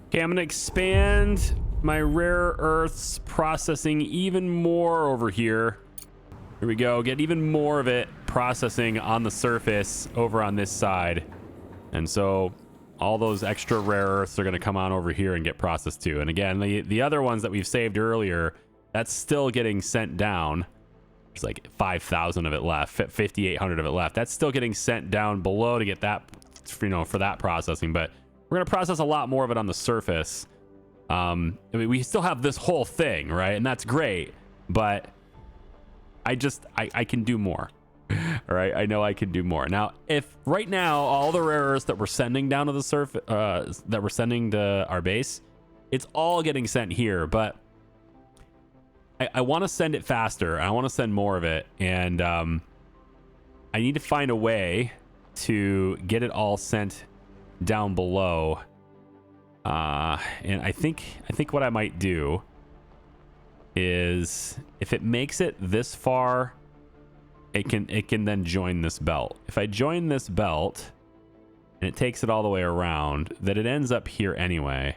Okay, I'm gonna expand my rare earths processing even more over here. Here we go. Get even more of it processing on the surface over on this side. And so all those extra rare earths are going to come on over here and get processed too. And again, the other ones that we've saved earlier, that's still getting sent down. There's like 5,000 of it left, 5,800 of it left. That's still getting sent down below to get that, you know, for that processing. But we're going to process a lot more of it on the surface. I mean, we still have this whole thing, right? And that's great, but I can do more. All right, I know I can do more. Now, if right now all the rare earths that we're sending down to the surface, that we're sending to our base, it's all getting sent here, but I want to send it faster. I want to send more of it, and I need to find a way to get it all sent down below. And I think what I might do is, if it makes it this far, it can then join this belt. If I join this belt and it takes it all the way around, then it ends up here anyway,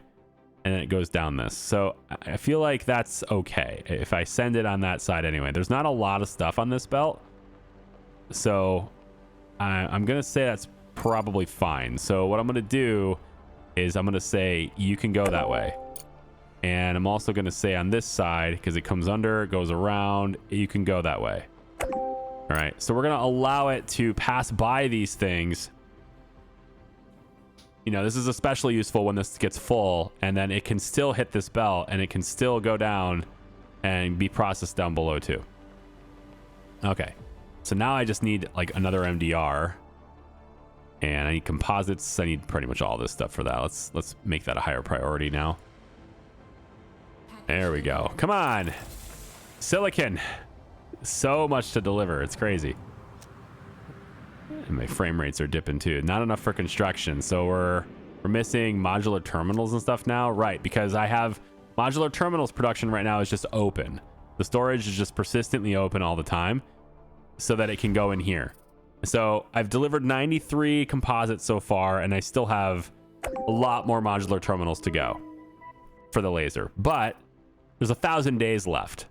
and then it goes down this. So I feel like that's okay if I send it on that side anyway. There's not a lot of stuff on this belt, so I'm gonna say that's probably fine. So what I'm gonna do is I'm gonna say you can go that way. And I'm also going to say on this side, because it comes under, it goes around, you can go that way. All right, so we're going to allow it to pass by these things. You know, this is especially useful when this gets full, and then it can still hit this belt, and it can still go down and be processed down below too. Okay, so now I just need like another MDR, and I need composites. I need pretty much all this stuff for that. Let's make that a higher priority now. There we go. Come on. Silicon. So much to deliver. It's crazy. And my frame rates are dipping too. Not enough for construction. So we're missing modular terminals and stuff now. Right, because I have modular terminals production right now is just open. The storage is just persistently open all the time so that it can go in here. So I've delivered 93 composites so far, and I still have a lot more modular terminals to go for the laser. But there's 1,000 days left,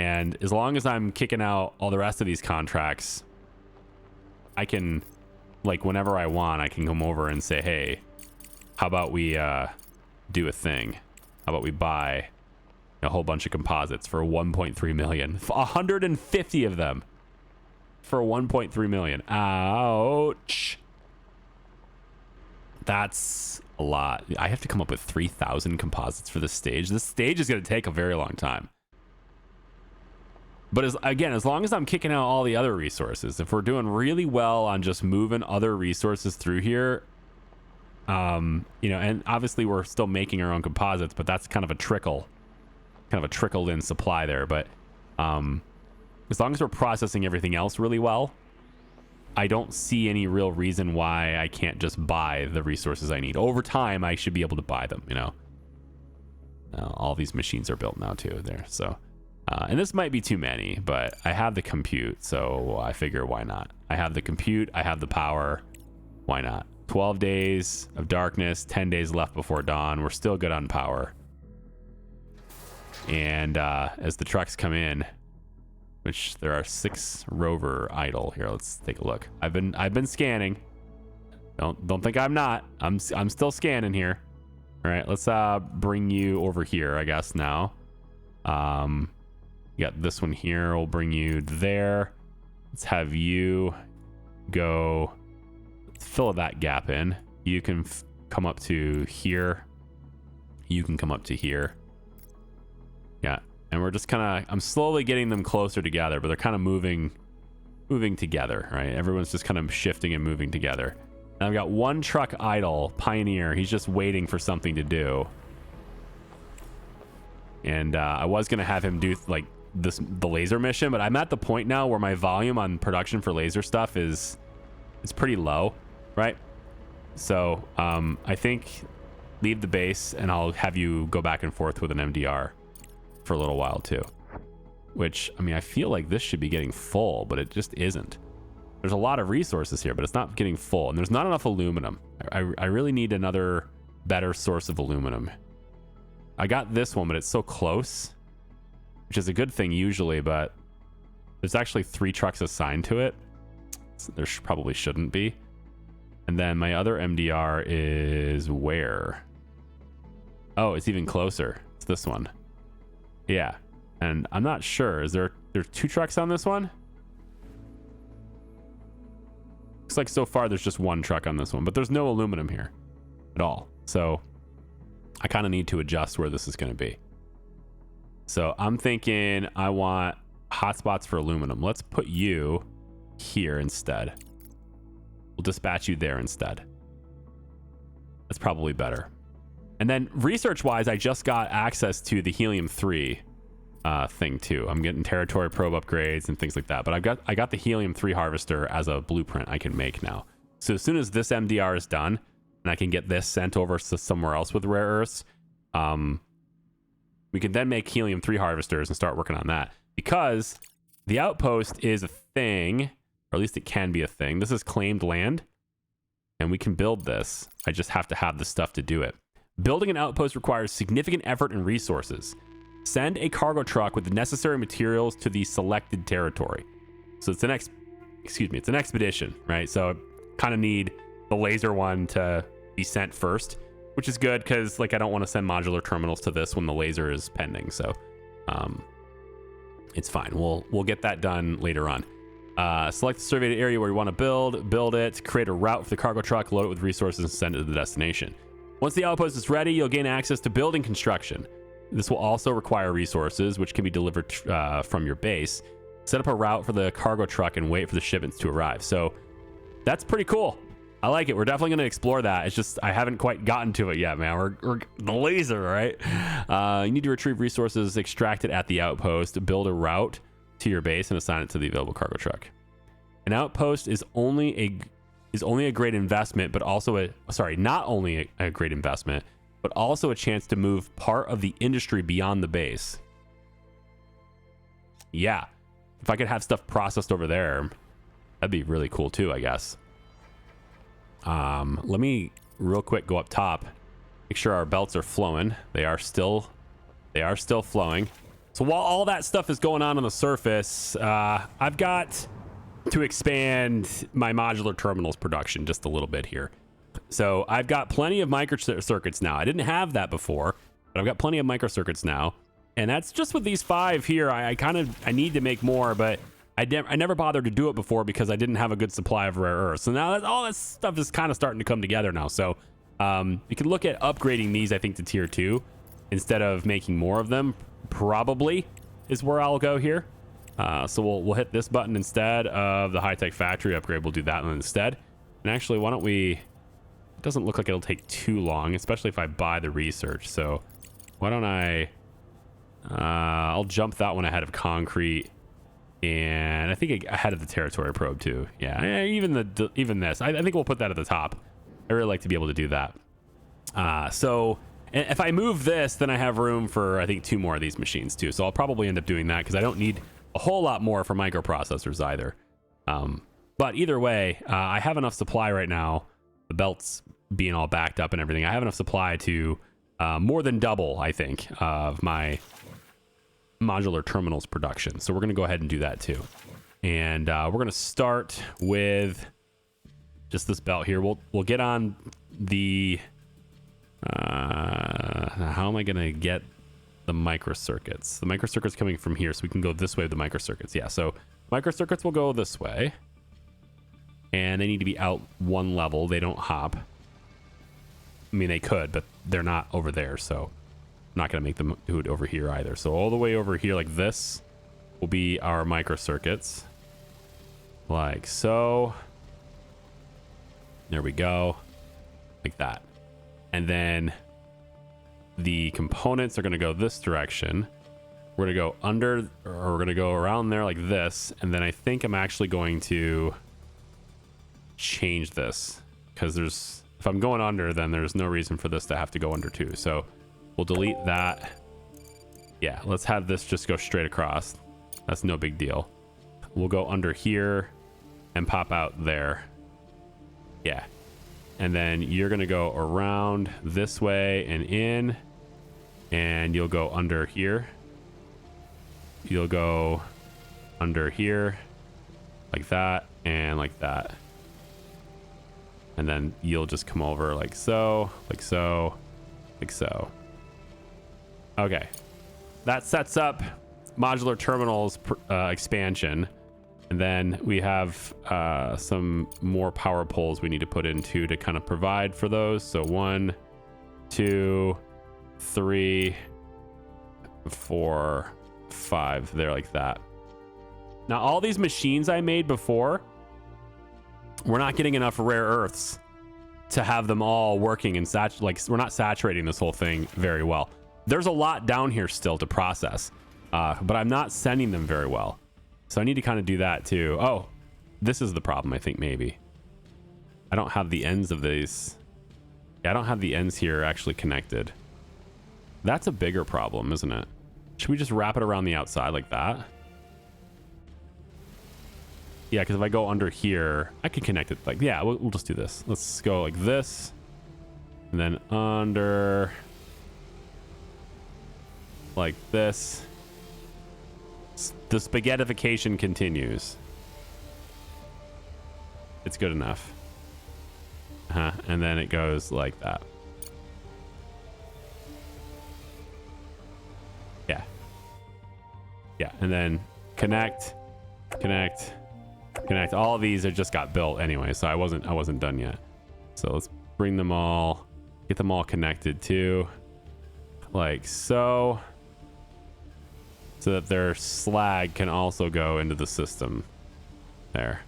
and as long as I'm kicking out all the rest of these contracts, I can, like, whenever I want, I can come over and say, hey, how about we do a thing? How about we buy a whole bunch of composites for 1.3 million, 150 of them for 1.3 million. Ouch. That's a lot. I have to come up with 3,000 composites for this stage. This stage is going to take a very long time. But as long as I'm kicking out all the other resources, if we're doing really well on just moving other resources through here, you know, and obviously we're still making our own composites, but that's kind of a trickled in supply there. But as long as we're processing everything else really well, I don't see any real reason why I can't just buy the resources I need. Over time, I should be able to buy them, you know. All these machines are built now too there. So, and this might be too many, but I have the compute, so I figure why not? I have the compute, I have the power, why not? 12 days of darkness, 10 days left before dawn. We're still good on power. And as the trucks come in, which there are 6 rover idle here. Let's take a look. I've been scanning. Don't think I'm not. I'm still scanning here. All right, let's bring you over here, I guess now. You got this one here. We'll bring you there. Let's have you go fill that gap in. You can come up to here. You can come up to here. Yeah. And we're just kind of, I'm slowly getting them closer together, but they're kind of moving together, right? Everyone's just kind of shifting and moving together. And I've got one truck idle, Pioneer. He's just waiting for something to do. And I was going to have him do like the laser mission, but I'm at the point now where my volume on production for laser stuff is pretty low, right? So I think leave the base and I'll have you go back and forth with an MDR for a little while too, which, I mean, I feel like this should be getting full, but it just isn't. There's a lot of resources here, but it's not getting full, and there's not enough aluminum. I really need another better source of aluminum. I got this one, but it's so close, which is a good thing usually, but there's actually 3 trucks assigned to it. So there probably shouldn't be. And then my other MDR is where? Oh, it's even closer. It's this one. Yeah. And I'm not sure. There's 2 trucks on this one? Looks like so far there's just 1 truck on this one, but there's no aluminum here at all. So I kind of need to adjust where this is going to be. So I'm thinking I want hotspots for aluminum. Let's put you here instead. We'll dispatch you there instead. That's probably better. And then research-wise, I just got access to the helium-3 thing too. I'm getting territory probe upgrades and things like that. But I got the helium-3 harvester as a blueprint I can make now. So as soon as this MDR is done, and I can get this sent over to somewhere else with rare earths, we can then make helium-3 harvesters and start working on that. Because the outpost is a thing, or at least it can be a thing. This is claimed land, and we can build this. I just have to have the stuff to do it. Building an outpost requires significant effort and resources. Send a cargo truck with the necessary materials to the selected territory. So it's an it's an expedition, right? So I kind of need the laser one to be sent first, which is good because like I don't want to send modular terminals to this when the laser is pending. So it's fine. We'll get that done later on. Select the surveyed area where you want to build it, create a route for the cargo truck, load it with resources, and send it to the destination. Once the outpost is ready, you'll gain access to building construction. This will also require resources, which can be delivered from your base. Set up a route for the cargo truck and wait for the shipments to arrive. So that's pretty cool. I like it. We're definitely going to explore that. It's just I haven't quite gotten to it yet, man. We're the laser, right? You need to retrieve resources extracted at the outpost, build a route to your base, and assign it to the available cargo truck. An outpost is only a great investment, but also not only a great investment, but also a chance to move part of the industry beyond the base. Yeah. If I could have stuff processed over there, that'd be really cool too, I guess. Let me real quick go up top, make sure our belts are flowing. They are still flowing. So while all that stuff is going on the surface, I've got to expand my modular terminals production just a little bit here. So I've got plenty of microcircuits now. I didn't have that before, but I've got plenty of microcircuits now. And that's just with these 5 here. I need to make more, but I never bothered to do it before because I didn't have a good supply of rare earths. So now all that stuff is kind of starting to come together now. So we can look at upgrading these, I think, to tier 2 instead of making more of them. Probably is where I'll go here. So we'll hit this button instead of the high-tech factory upgrade. We'll do that one instead. And actually, why don't we... It doesn't look like it'll take too long, especially if I buy the research. So why don't I'll jump that one ahead of concrete, and I think ahead of the territory probe too. Yeah, even this. I think we'll put that at the top. I really like to be able to do that. So if I move this, then I have room for, I think, 2 more of these machines too. So I'll probably end up doing that because I don't need a whole lot more for microprocessors either. But either way, I have enough supply right now. The belts being all backed up and everything, I have enough supply to more than double, I think, of my modular terminals production. So we're going to go ahead and do that too. And we're going to start with just this belt here. We'll get on the how am I going to get the microcircuits? The microcircuits coming from here, so we can go this way with the microcircuits. Yeah, so microcircuits will go this way. And they need to be out 1 level. They don't hop. I mean, they could, but they're not over there, so I'm not going to make them do it over here either. So all the way over here like this will be our microcircuits. Like so. There we go. Like that. And then the components are going to go this direction. We're going to go under, or we're going to go around there like this. And then I think I'm actually going to change this because if I'm going under, then there's no reason for this to have to go under too. So we'll delete that. Yeah, let's have this just go straight across. That's no big deal. We'll go under here and pop out there. Yeah. and then you're gonna go around this way and in, and you'll go under here. You'll go under here like that and like that, and then you'll just come over like so, like so, like so. Okay, that sets up modular terminals expansion. And then we have some more power poles we need to put in too to kind of provide for those. So 1, 2, 3, 4, 5 there, like that. Now all these machines I made before, we're not getting enough rare earths to have them all working and like we're not saturating this whole thing very well. There's a lot down here still to process, but I'm not sending them very well. So I need to kind of do that too. Oh, this is the problem, I think, maybe. I don't have the ends of these. Yeah, I don't have the ends here actually connected. That's a bigger problem, isn't it? Should we just wrap it around the outside like that? Yeah, because if I go under here, I can connect it like, yeah, we'll just do this. Let's go like this. And then under like this. The spaghettification continues. It's good enough. And then it goes like that. Yeah. Yeah, and then connect. All of these are just got built anyway, so I wasn't done yet. So let's bring them all, get them all connected too, like so. So that their slag can also go into the system. There.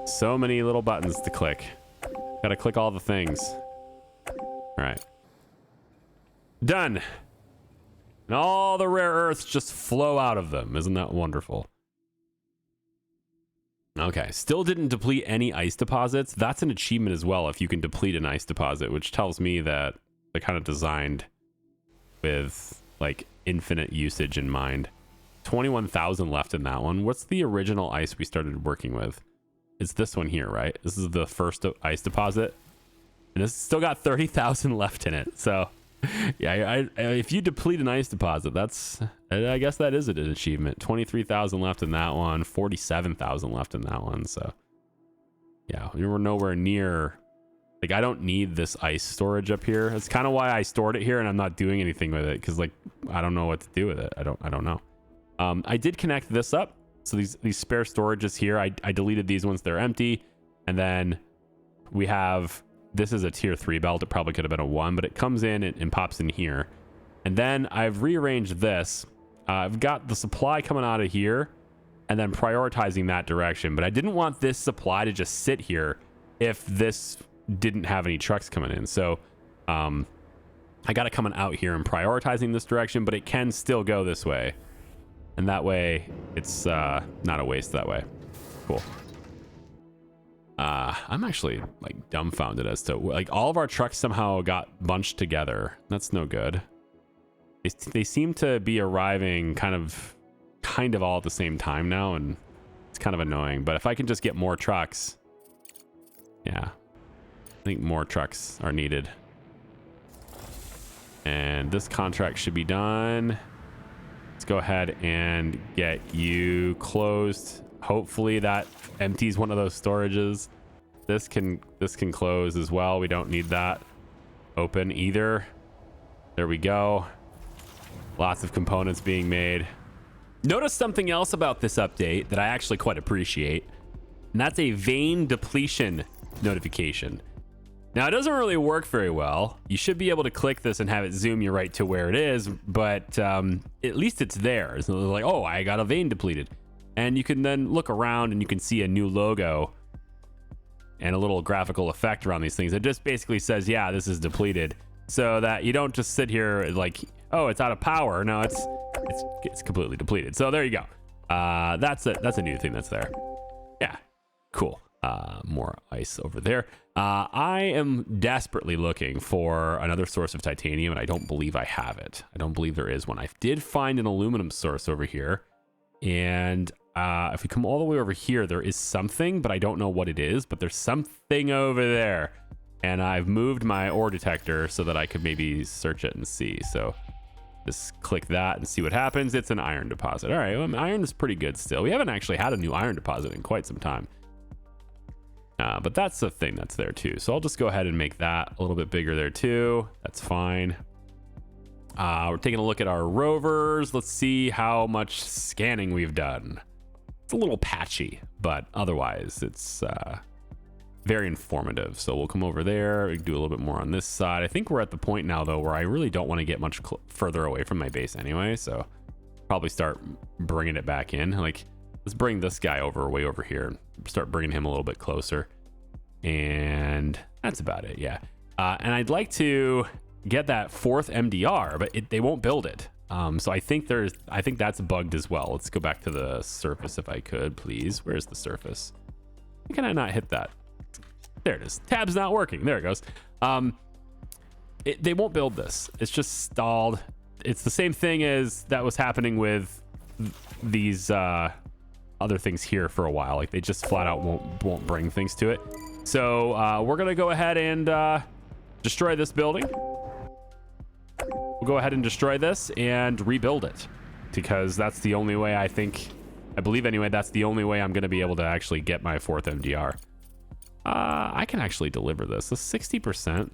So many little buttons to click. Gotta click all the things. All right. Done. And all the rare earths just flow out of them. Isn't that wonderful? Okay, still didn't deplete any ice deposits. That's an achievement as well if you can deplete an ice deposit, which tells me that they're kind of designed with like infinite usage in mind. 21,000 left in that one. What's the original ice we started working with? It's this one here, right? This is the first ice deposit, and it's still got 30,000 left in it. So yeah, if you deplete an ice deposit, I guess that is an achievement. 23,000 left in that one, 47,000 left in that one. So yeah, we're nowhere near. Like, I don't need this ice storage up here. That's kind of why I stored it here, and I'm not doing anything with it, because like I don't know what to do with it. I don't know. I did connect this up, so these spare storages here, I deleted these ones. They're empty, and then we have, this is a tier 3 belt. It probably could have been a 1, but it comes in and pops in here. And then I've rearranged this. I've got the supply coming out of here and then prioritizing that direction, but I didn't want this supply to just sit here if this didn't have any trucks coming in. So I got it coming out here and prioritizing this direction, but it can still go this way, and that way it's not a waste that way. Cool. I'm actually like dumbfounded as to like all of our trucks somehow got bunched together. That's no good. They seem to be arriving kind of all at the same time now, and it's kind of annoying. But if I can just get more trucks, yeah, I think more trucks are needed. And this contract should be done. Let's go ahead and get you closed. Hopefully that empties one of those storages. This can close as well. We don't need that open either. There we go. Lots of components being made. Notice something else about this update that I actually quite appreciate, and that's a vein depletion notification. Now, it doesn't really work very well. You should be able to click this and have it zoom you right to where it is, but at least it's there. So it's like, oh, I got a vein depleted. And you can then look around and you can see a new logo and a little graphical effect around these things. It just basically says, yeah, this is depleted, so that you don't just sit here like, oh, it's out of power. No, it's completely depleted. So there you go. That's a new thing that's there. Yeah, cool. More ice over there. I am desperately looking for another source of titanium, and I don't believe I have it. I don't believe there is one. I did find an aluminum source over here, and If we come all the way over here, there is something, but I don't know what it is, but there's something over there. And I've moved my ore detector so that I could maybe search it and see. So just click that and see what happens. It's an iron deposit. All right, well, iron is pretty good still. We haven't actually had a new iron deposit in quite some time. But that's the thing that's there too. So I'll just go ahead and make that a little bit bigger there too. That's fine. We're taking a look at our rovers. Let's see how much scanning we've done. It's a little patchy, but otherwise it's very informative. So we'll come over there. We can do a little bit more on this side. I think we're at the point now though where I really don't want to get much further away from my base anyway. So probably start bringing it back in. Like, let's bring this guy over way over here and start bringing him a little bit closer. And that's about it. Yeah. And I'd like to get that 4th MDR, but they won't build it. So I think that's bugged as well. Let's go back to the surface if I could, please. Where's the surface? Why can I not hit that? There it is. Tab's not working. There it goes. They won't build this. It's just stalled. It's the same thing as that was happening with these other things here for a while. Like, they just flat out won't bring things to it. So we're gonna go ahead and destroy this building. We'll go ahead and destroy this and rebuild it, because that's the only way I believe anyway, that's the only way I'm going to be able to actually get my 4th MDR. I can actually deliver this. The 60%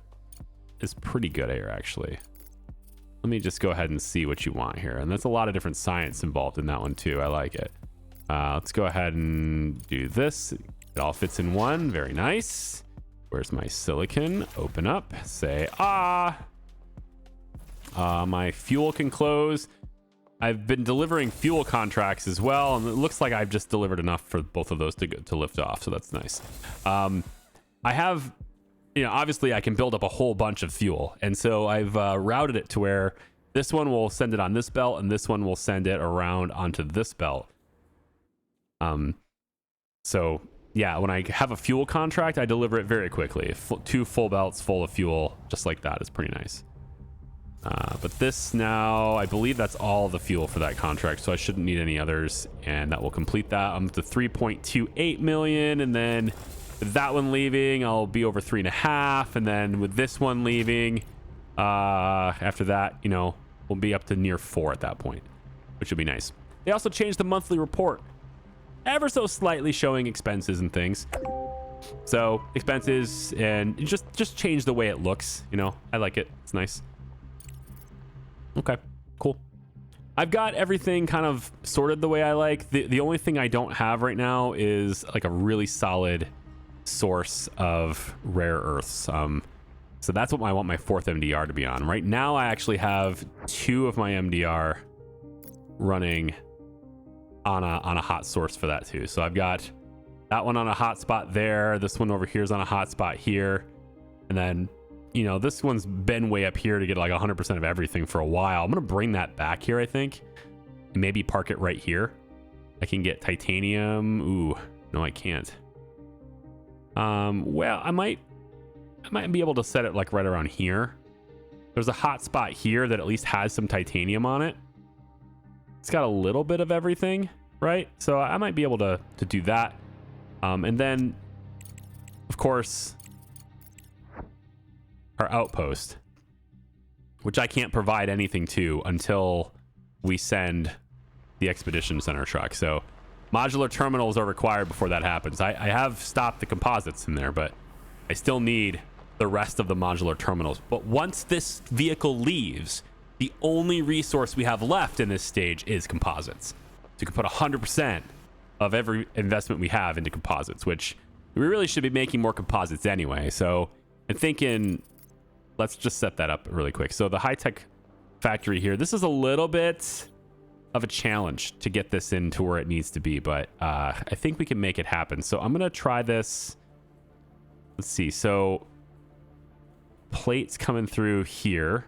is pretty good here, actually. Let me just go ahead and see what you want here. And that's a lot of different science involved in that one too. I like it. Let's go ahead and do this. It all fits in one. Very nice. Where's my silicon? Open up. Say, my fuel can close. I've been delivering fuel contracts as well, and it looks like I've just delivered enough for both of those to lift off, so that's nice. I have, obviously I can build up a whole bunch of fuel, and so I've routed it to where this one will send it on this belt, and this one will send it around onto this belt. So yeah, when I have a fuel contract, I deliver it very quickly. 2 full belts full of fuel, just like that, is pretty nice. But this now, I believe that's all the fuel for that contract, so I shouldn't need any others, and that will complete that. I'm up to 3.28 million, and then with that one leaving, I'll be over 3.5, and then with this one leaving, after that, we'll be up to near 4 at that point, which would be nice. They also changed the monthly report, ever so slightly, showing expenses and things. So expenses, and just change the way it looks. I like it. It's nice. Okay, cool. I've got everything kind of sorted the way I like. The only thing I don't have right now is like a really solid source of rare earths. So that's what I want my 4th MDR to be on. Right now, I actually have 2 of my MDR running on a hot source for that too. So I've got that one on a hot spot there. This one over here is on a hot spot here. And then this one's been way up here to get like 100% of everything for a while. I'm going to bring that back here, I think, and maybe park it right here. I can get titanium. Ooh, no, I can't. Well, I might be able to set it like right around here. There's a hot spot here that at least has some titanium on it. It's got a little bit of everything, right? So I might be able to do that. And then, of course, our outpost, which I can't provide anything to until we send the expedition center truck. So modular terminals are required before that happens. I have stopped the composites in there, but I still need the rest of the modular terminals. But once this vehicle leaves, the only resource we have left in this stage is composites. So you can put 100% of every investment we have into composites, which we really should be making more composites anyway. So I'm thinking, let's just set that up really quick. So the high-tech factory here, this is a little bit of a challenge to get this into where it needs to be, but I think we can make it happen. So I'm going to try this. Let's see. So plates coming through here.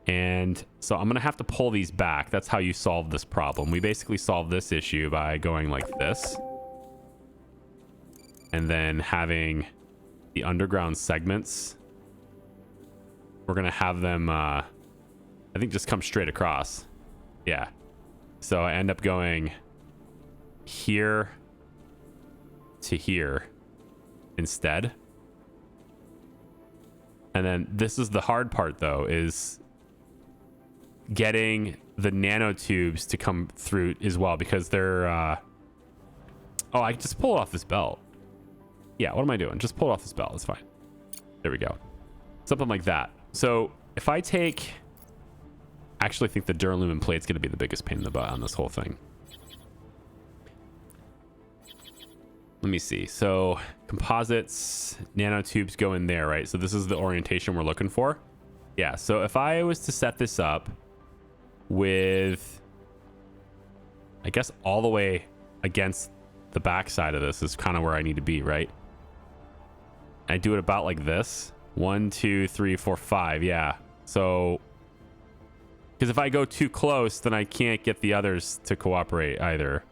And so I'm going to have to pull these back. That's how you solve this problem. We basically solve this issue by going like this. And then having the underground segments. We're going to have them, I think, just come straight across. Yeah. So I end up going here to here instead. And then this is the hard part though, is getting the nanotubes to come through as well, because they're oh, I can just pull it off this belt. Yeah, what am I doing? Just pull it off this belt. It's fine. There we go. Something like that. So if I take, I actually think the duralumin plate's going to be the biggest pain in the butt on this whole thing. Let me see. So composites, nanotubes go in there, right? So this is the orientation we're looking for. Yeah. So if I was to set this up with, I guess all the way against the back side of this is kind of where I need to be, right? I do it about like this. 1, 2, 3, 4, 5. Yeah. So, because if I go too close, then I can't get the others to cooperate either.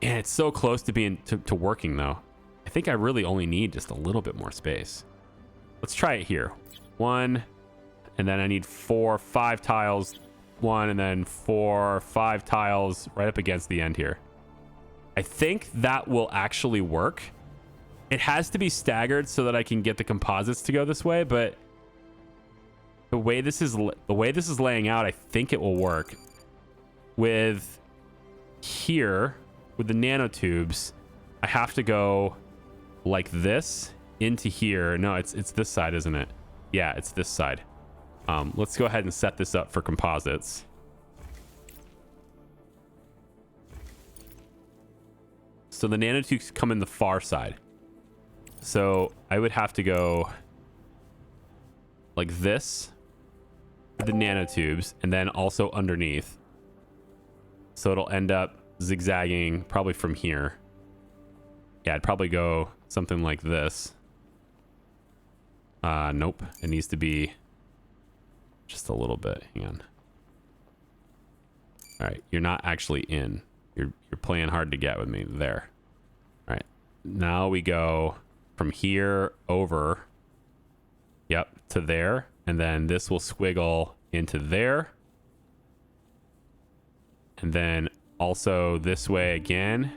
And it's so close to being to working though. I think I really only need just a little bit more space. Let's try it here. 1, and then I need 4, 5 tiles. 1, and then 4, 5 tiles right up against the end here. I think that will actually work. It has to be staggered so that I can get the composites to go this way, but the way this is laying out, I think it will work. With here, with the nanotubes, I have to go like this into here. No, it's this side, isn't it? Yeah, it's this side. Let's go ahead and set this up for composites. So the nanotubes come in the far side. So I would have to go like this with the nanotubes, and then also underneath. So it'll end up zigzagging probably from here. Yeah, I'd probably go something like this. Nope. It needs to be just a little bit. Hang on. All right, you're not actually in. You're playing hard to get with me there. All right, now we go from here over. Yep, to there, and then this will squiggle into there, and then also this way again.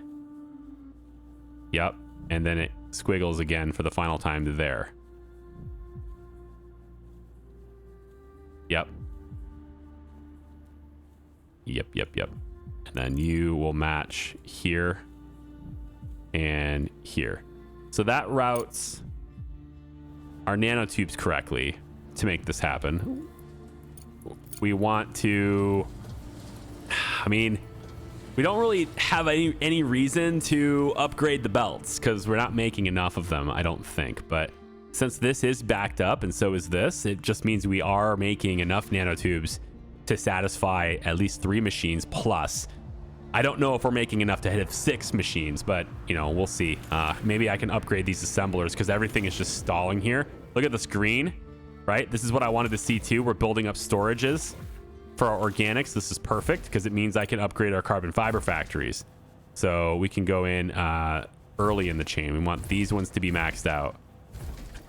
Yep, and then it squiggles again for the final time to there. Yep. Yep. And then you will match here and here. So that routes our nanotubes correctly to make this happen. We want to, I mean, we don't really have any reason to upgrade the belts because we're not making enough of them, I don't think. But since this is backed up and so is this, it just means we are making enough nanotubes to satisfy at least 3 machines plus. I don't know if we're making enough to hit 6 machines, but you know, we'll see. Maybe I can upgrade these assemblers because everything is just stalling here. Look at the screen, right? This is what I wanted to see too. We're building up storages for our organics. This is perfect because it means I can upgrade our carbon fiber factories. So we can go in early in the chain. We want these ones to be maxed out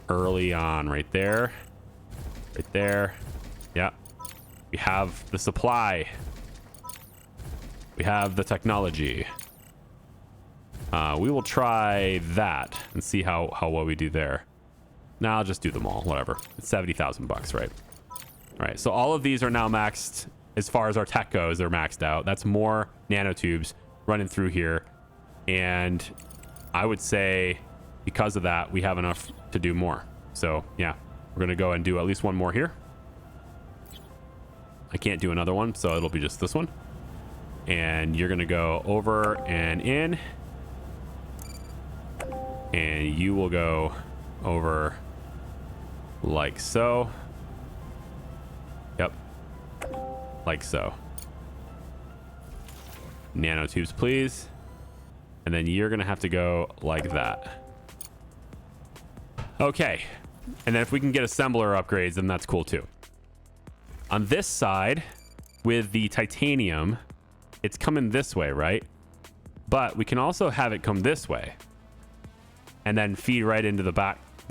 early on, right there. Right there. Yeah. We have the supply. We have the technology. We will try that and see how well we do there. Now I'll just do them all, whatever. It's 70,000 bucks, right? All right, so all of these are now maxed. As far as our tech goes, they're maxed out. That's more nanotubes running through here. And I would say because of that, we have enough to do more. So yeah, we're gonna go and do at least one more here. I can't do another one, so it'll be just this one. And you're gonna go over and in, and you will go over like so. Yep, like so. Nanotubes, please. And then you're gonna have to go like that. Okay, and then if we can get assembler upgrades, then that's cool too. On this side, with the titanium, it's coming this way, right? But we can also have it come this way and then feed right into the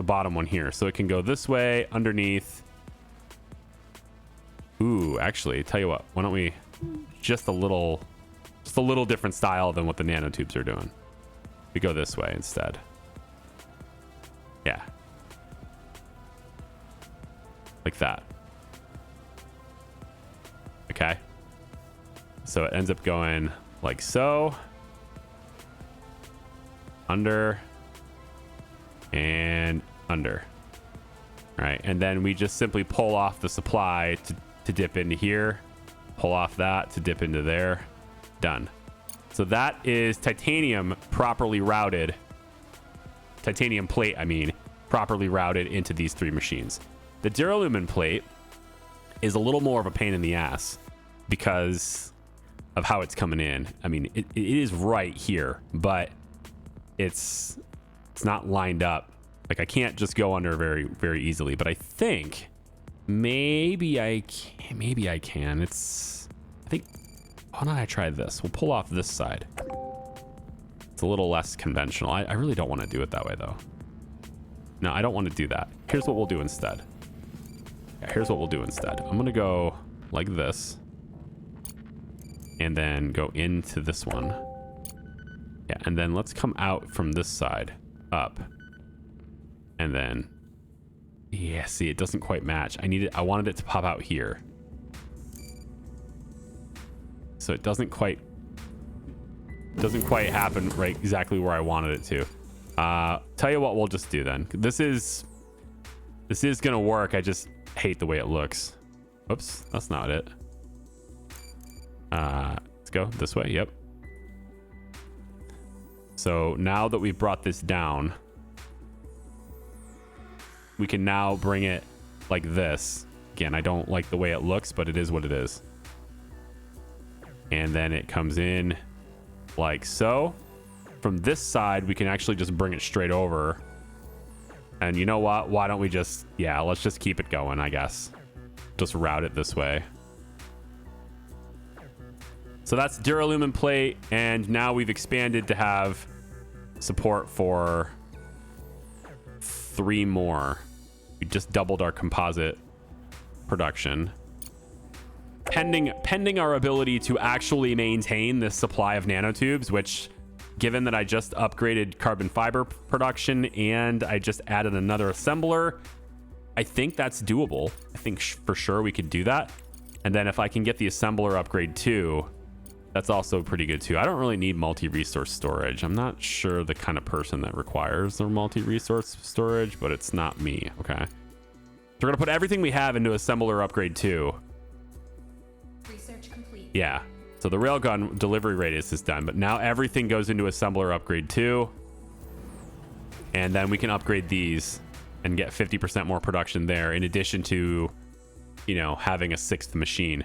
bottom one here. So it can go this way underneath. Ooh, actually, tell you what, why don't we just a little Just a little different style than what the nanotubes are doing. We go this way instead. Yeah. Like that. Okay. So it ends up going like so. Under. And under. Right. And then we just simply pull off the supply to dip into here. Pull off that to dip into there. Done. So that is titanium properly routed. Titanium plate, I mean, properly routed into these 3 machines. The duralumin plate is a little more of a pain in the ass because of how it's coming in. I mean, it is right here, but it's not lined up. Like, I can't just go under very, very easily, but I think maybe I can. I think, why don't I try this? We'll pull off this side. It's a little less conventional. I really don't want to do it that way, though. No, I don't want to do that. Here's what we'll do instead. Yeah, here's what we'll do instead. I'm going to go like this. And then go into this one. Yeah, and then let's come out from this side. Up. And then... Yeah, see, it doesn't quite match. I wanted it to pop out here. So it doesn't quite happen right exactly where I wanted it to. Tell you what, we'll just do then. This is gonna work. I just hate the way it looks. Oops, that's not it. Let's go this way. Yep. So now that we've brought this down, we can now bring it like this. Again, I don't like the way it looks, but it is what it is. And then it comes in like so. From this side, we can actually just bring it straight over. And you know what? Why don't we just... Yeah, let's just keep it going, I guess. Just route it this way. So that's duralumin plate. And now we've expanded to have support for 3 more. We just doubled our composite production. Pending our ability to actually maintain this supply of nanotubes, which, given that I just upgraded carbon fiber production and I just added another assembler, I think that's doable. I think for sure we could do that. And then if I can get the assembler upgrade too, that's also pretty good too. I don't really need multi-resource storage. I'm not sure the kind of person that requires the multi-resource storage, but it's not me. Okay. So we're gonna put everything we have into assembler upgrade 2. Research complete. Yeah. So the railgun delivery radius is done, but now everything goes into assembler upgrade 2. And then we can upgrade these and get 50% more production there, in addition to, you know, having a 6th machine.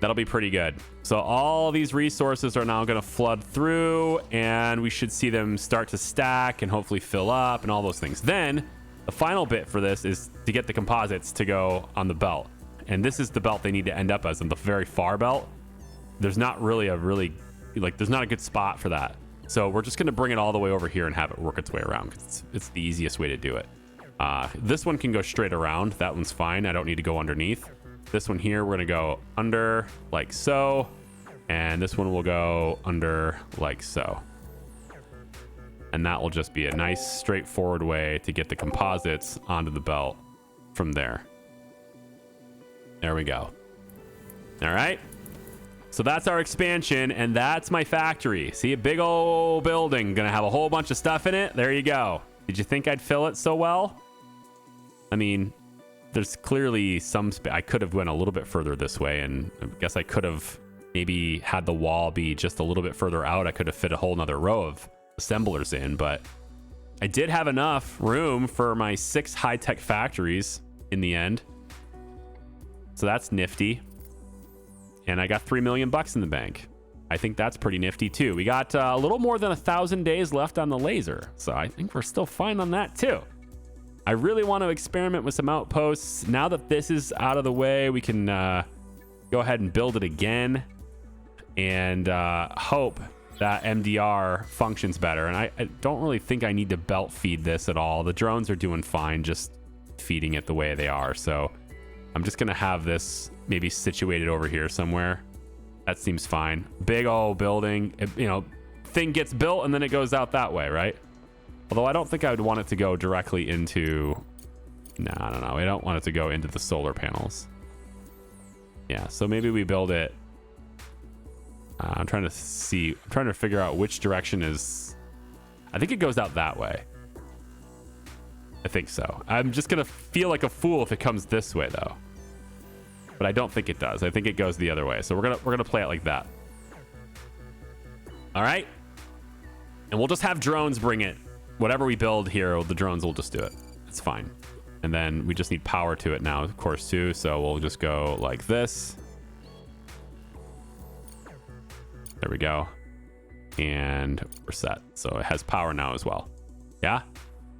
That'll be pretty good. So all these resources are now going to flood through, and we should see them start to stack and hopefully fill up and all those things. Then the final bit for this is to get the composites to go on the belt. And this is the belt they need to end up as, in the very far belt. There's not really there's not a good spot for that. So we're just going to bring it all the way over here and have it work its way around, because it's the easiest way to do it. This one can go straight around. That one's fine. I don't need to go underneath. This one here, we're going to go under like so. And this one will go under like so. And that will just be a nice straightforward way to get the composites onto the belt from there. There we go. All right. So that's our expansion, and that's my factory. See, a big old building. Gonna have a whole bunch of stuff in it. There you go. Did you think I'd fill it so well? I mean, there's clearly some I could have went a little bit further this way, and I guess I could have maybe had the wall be just a little bit further out. I could have fit a whole nother row of assemblers in, but I did have enough room for my 6 high-tech factories in the end. So that's nifty. And I got $3 million in the bank. I think that's pretty nifty too. We got a little more than 1,000 days left on the laser, so I think we're still fine on that too. I really want to experiment with some outposts. Now that this is out of the way, we can go ahead and build it again and hope that MDR functions better. And I don't really think I need to belt feed this at all. The drones are doing fine just feeding it the way they are. So I'm just going to have this maybe situated over here somewhere. That seems fine. Big old building, you know, thing gets built and then it goes out that way, right? Although I don't think I would want it to go directly into... No, I don't know. I don't want it to go into the solar panels. Yeah, so maybe we build it... I'm trying to figure out which direction is... I think it goes out that way. I think so. I'm just going to feel like a fool if it comes this way, though. But I don't think it does. I think it goes the other way. So we're gonna play it like that. All right. And we'll just have drones bring it. Whatever we build here, the drones will just do it. It's fine. And then we just need power to it now, of course, too. So we'll just go like this. There we go. And we're set. So it has power now as well. Yeah.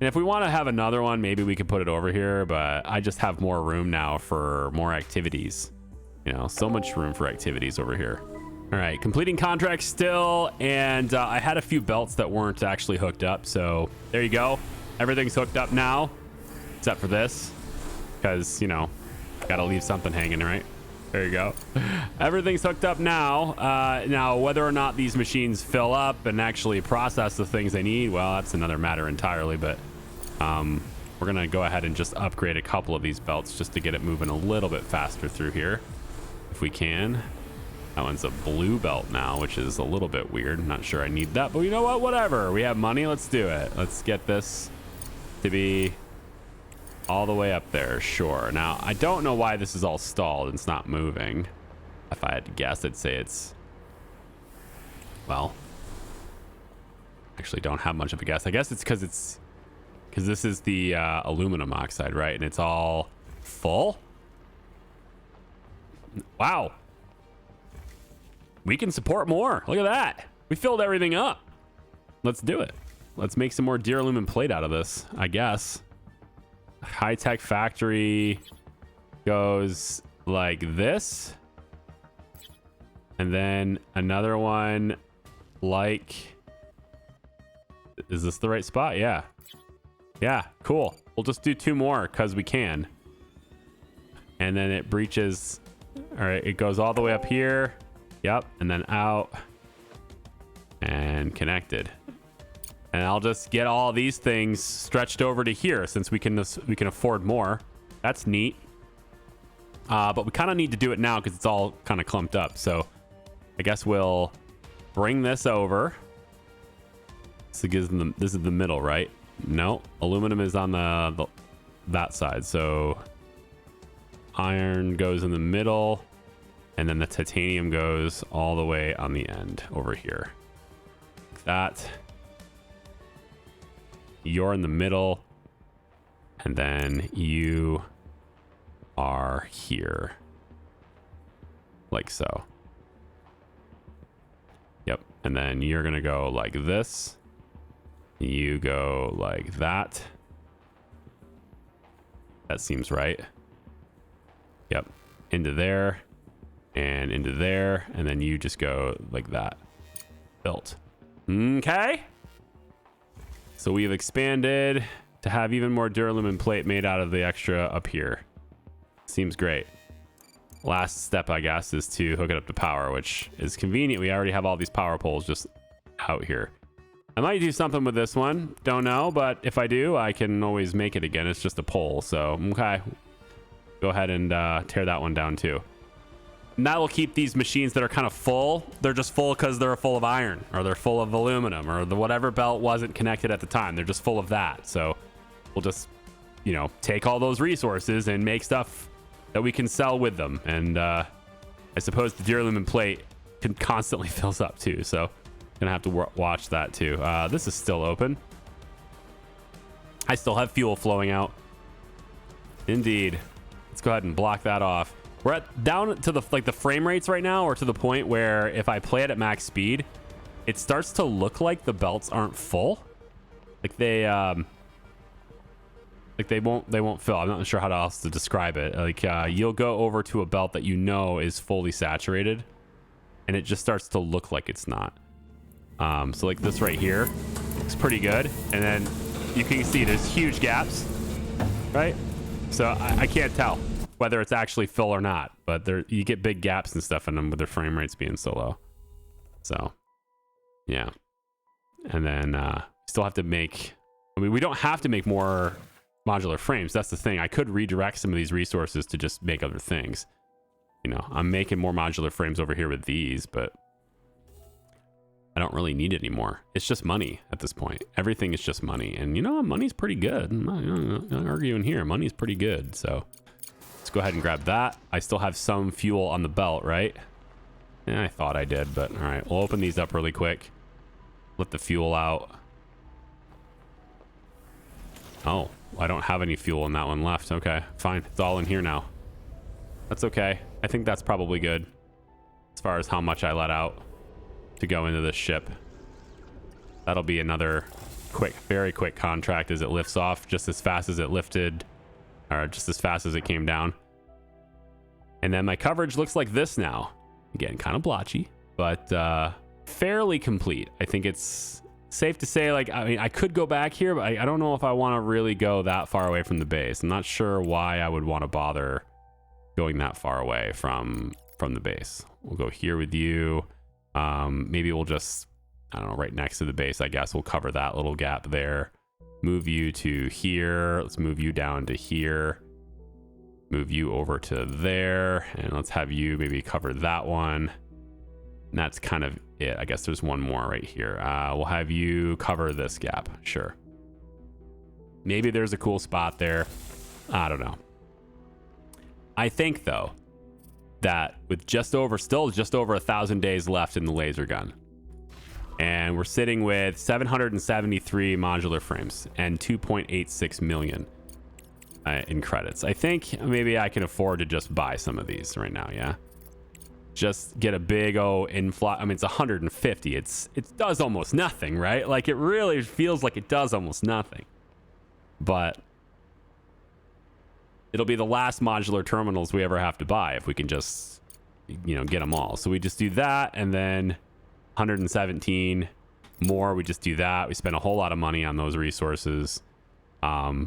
And if we want to have another one, maybe we could put it over here, but I just have more room now for more activities. You know, so much room for activities over here. All right, completing contracts still. And I had a few belts that weren't actually hooked up. So there you go. Everything's hooked up now, except for this, because, you know, got to leave something hanging, right? There you go. Everything's hooked up now. Now, whether or not these machines fill up and actually process the things they need, well, that's another matter entirely. But we're going to go ahead and just upgrade a couple of these belts just to get it moving a little bit faster through here, if we can. That one's a blue belt now, which is a little bit weird. I'm not sure I need that, but you know what? Whatever. We have money. Let's do it. Let's get this to be all the way up there. Sure. Now, I don't know why this is all stalled. It's not moving. If I had to guess, I'd say it's... Well, actually don't have much of a guess. I guess it's because this is the aluminum oxide, right? And it's all full. Wow. We can support more. Look at that. We filled everything up. Let's do it. Let's make some more duralumin plate out of this, I guess. High-tech factory goes like this. And then another one like... Is this the right spot? Yeah. Yeah, cool. We'll just do 2 more because we can. And then it breaches... All right, it goes all the way up here. Yep, and then out. And connected. And I'll just get all these things stretched over to here since we can afford more. That's neat. But we kind of need to do it now because it's all kind of clumped up. So I guess we'll bring this over. So this is the middle, right? No, aluminum is on that side. So iron goes in the middle, and then the titanium goes all the way on the end over here. Like that. You're in the middle, and then you are here, like so. Yep, and then you're gonna go like this. You go like that. That seems right. Yep, into there and into there, and then you just go like that. Built. Okay. So we've expanded to have even more duralumin plate made out of the extra up here. Seems great. Last step, I guess, is to hook it up to power, which is convenient. We already have all these power poles just out here. I might do something with this one. Don't know, but if I do, I can always make it again. It's just a pole. So, okay. Go ahead and tear that one down too. And that will keep these machines that are kind of full. They're just full because they're full of iron, or they're full of aluminum, or the whatever belt wasn't connected at the time. They're just full of that. So we'll just, you know, take all those resources and make stuff that we can sell with them. And I suppose the duralumin plate can constantly fills up too. So gonna have to watch that too. This is still open. I still have fuel flowing out. Indeed. Let's go ahead and block that off. We're down to the frame rates right now, or to the point where if I play it at max speed, it starts to look like the belts aren't full. Like they won't fill. I'm not sure how else to describe it. Like you'll go over to a belt that you know is fully saturated, and it just starts to look like it's not. So like this right here looks pretty good, and then you can see there's huge gaps, right? So I can't tell. whether it's actually full or not. But you get big gaps and stuff in them with their frame rates being so low. So, yeah. And then still have to make... I mean, we don't have to make more modular frames. That's the thing. I could redirect some of these resources to just make other things. You know, I'm making more modular frames over here with these, but I don't really need it anymore. It's just money at this point. Everything is just money. And you know, money's pretty good. I'm not arguing here. Money's pretty good. So let's go ahead and grab that. I still have some fuel on the belt, right? Yeah, I thought I did, but all right. We'll open these up really quick. Let the fuel out. Oh, I don't have any fuel in that one left. Okay, fine. It's all in here now. That's okay. I think that's probably good as far as how much I let out to go into this ship. That'll be another quick, very quick contract as it lifts off, just as fast as it lifted, or just as fast as it came down. And then my coverage looks like this now. Again, kind of blotchy, but fairly complete. I think it's safe to say, like, I mean, I could go back here, but I don't know if I want to really go that far away from the base. I'm not sure why I would want to bother going that far away from the base. We'll go here with you. Maybe we'll just, I don't know, right next to the base, I guess we'll cover that little gap there. Move you to here. Let's move you down to here. Move you over to there. And let's have you maybe cover that one. And that's kind of it. I guess there's one more right here. We'll have you cover this gap. Sure. Maybe there's a cool spot there. I don't know. I think, though, that with still just over 1,000 days left in the laser gun, and we're sitting with 773 modular frames and 2.86 million in credits. I think maybe I can afford to just buy some of these right now. Yeah. Just get a big influx. I mean, it's 150. It does almost nothing, right? Like, it really feels like it does almost nothing. But it'll be the last modular terminals we ever have to buy if we can just, you know, get them all. So we just do that, and then 117 more. We just do that. We spend a whole lot of money on those resources.